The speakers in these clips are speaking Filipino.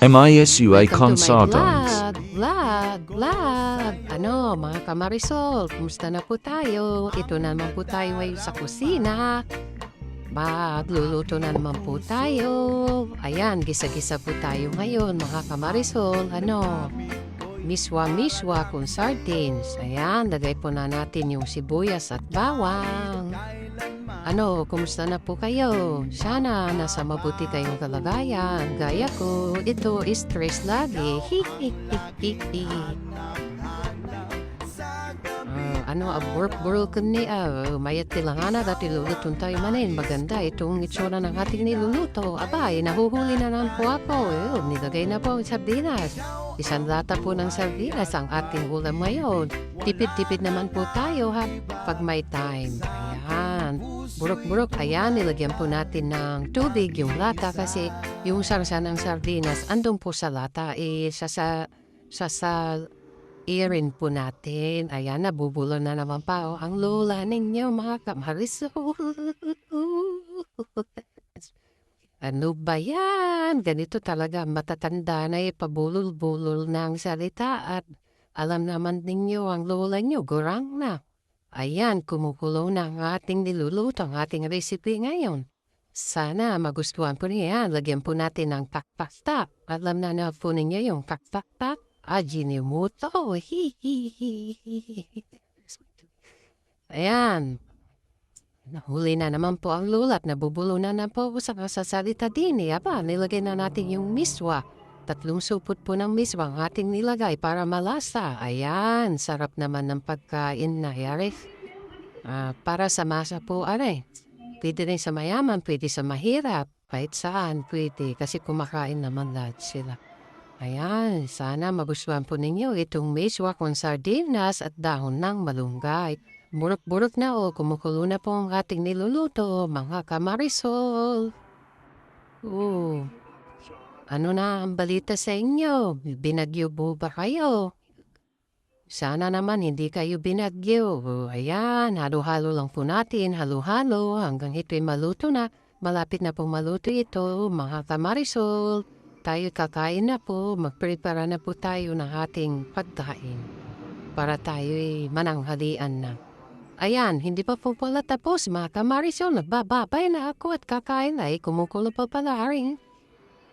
MISUA Welcome to my Consultants. vlog. Mga kamarisol, kumusta na po tayo? Ito na naman po tayo ngayon sa kusina. Magluluto na naman po tayo. Ayan, gisa-gisa po tayo ngayon, mga kamarisol. Miswa kung sardines. Ayan, lagay po na natin yung sibuyas at bawang. Kumusta na po kayo? Sana nasa mabuti kayong kalagayan. Gaya ko, ito stress lagi. Burk ni mayat tilangana dati lulutong tayo manin. Maganda itong itsura ng ating niluluto. Abay, nahuhuli na lang po ako. Nilagay na po ang sardinas. Isang lata po ng sardinas ang ating ulam ngayon. Tipid-tipid naman po tayo pag may time. Ayan. Burok-burok. Ayan, nilagyan po natin ng tubig yung lata kasi yung sarsa ng sardinas andun po sa lata. Irin po natin. Ayan, nabubulo na naman pa. Ang lola ninyo, mga kamarisol. Ano ba yan? Ganito talaga, matatanda na pabulol-bulol ng salita at alam naman ninyo ang lola nyo, gurang na. Ayan, kumukulo na ang ating niluluto, ang ating recipe ngayon. Sana magustuhan po niya. Lagyan po natin ng tak-tak-tak. Alam na po ninyo yung tak-tak-tak. Ajinomoto. Ayan. Nahuli na naman po ang lulat. Nabubulo na po sa salita din. Nilagay na natin yung miswa. 3 supot po ng miswa ang ating nilagay para malasa. Ayan. Sarap naman ng pagkain na yari. Para sa masa po, pwede rin sa mayaman, pwede sa mahirap. Kahit saan, pwede. Kasi kumakain naman lahat sila. Ayan, sana magustuhan po ninyo itong miswa kung sardinas at dahon ng malunggay. Burok-burok na kumukulo na po ang ating niluluto, mga kamarisol. Ano na ang balita sa inyo? Binagyo po ba kayo? Sana naman hindi kayo binagyo. Ayan, halo-halo lang po natin, halo-halo hanggang ito'y maluto na. Malapit na pong maluto ito, mga kamarisol. Tayo kakain na po, magprepara na po tayo ng ating pagkain para tayo'y mananghalian na. Ayan, hindi pa po pala tapos mga kamarisol, nagbababay na ako at kakain na kumukulo pa pala rin.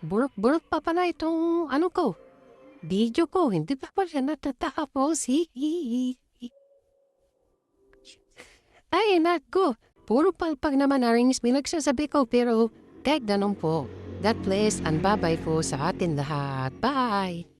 Buruk-buruk pa pala itong video ko, hindi pa pala natatapos. Ay, nako, puro palpag naman na rin pinagsasabi ko pero kahit ganun po. God bless and bye-bye po sa atin lahat. Bye!